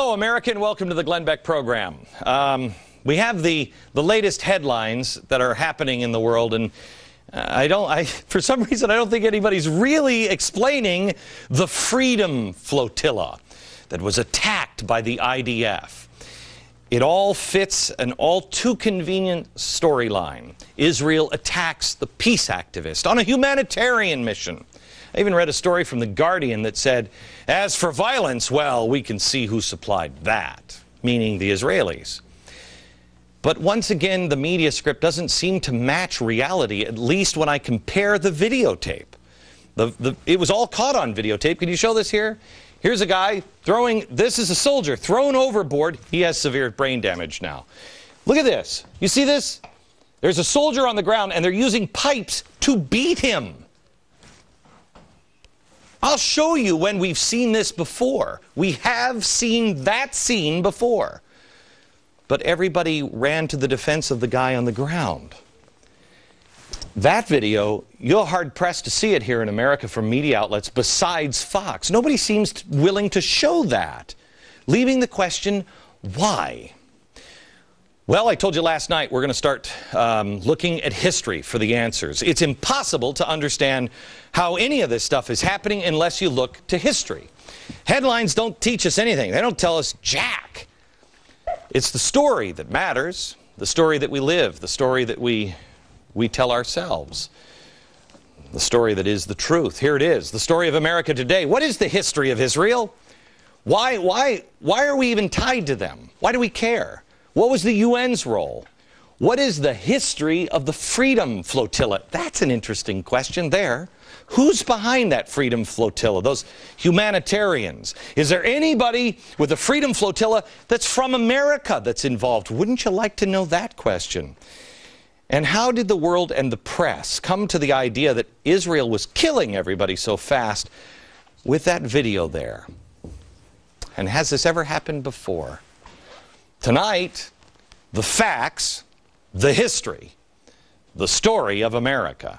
Hello, America, and welcome to the Glenn Beck program. We have the latest headlines that are happening in the world, and for some reason, I don't think anybody's really explaining the Freedom Flotilla that was attacked by the IDF. It all fits an all too convenient storyline. Israel attacks the peace activist on a humanitarian mission. I even read a story from The Guardian that said, as for violence, well, we can see who supplied that, meaning the Israelis. But once again, the media script doesn't seem to match reality, at least when I compare the videotape. It was all caught on videotape. Can you show this here? Here's a guy this is a soldier thrown overboard. He has severe brain damage now. Look at this. You see this? There's a soldier on the ground, and they're using pipes to beat him. I'll show you when we've seen this before. We have seen that scene before. But everybody ran to the defense of the guy on the ground. That video, you're hard-pressed to see it here in America from media outlets besides Fox. Nobody seems willing to show that, leaving the question, why? Well, I told you last night we're going to start looking at history for the answers. It's impossible to understand how any of this stuff is happening unless you look to history. Headlines don't teach us anything. They don't tell us jack. It's the story that matters, the story that we live, the story that we tell ourselves, the story that is the truth. Here it is, the story of America today. What is the history of Israel? Why are we even tied to them? Why do we care? What was the UN's role? What is the history of the Freedom Flotilla? That's an interesting question there. Who's behind that Freedom Flotilla, those humanitarians? Is there anybody with the Freedom Flotilla that's from America that's involved? Wouldn't you like to know that question? And how did the world and the press come to the idea that Israel was killing everybody so fast with that video there? And has this ever happened before? Tonight, the facts, the history, the story of America.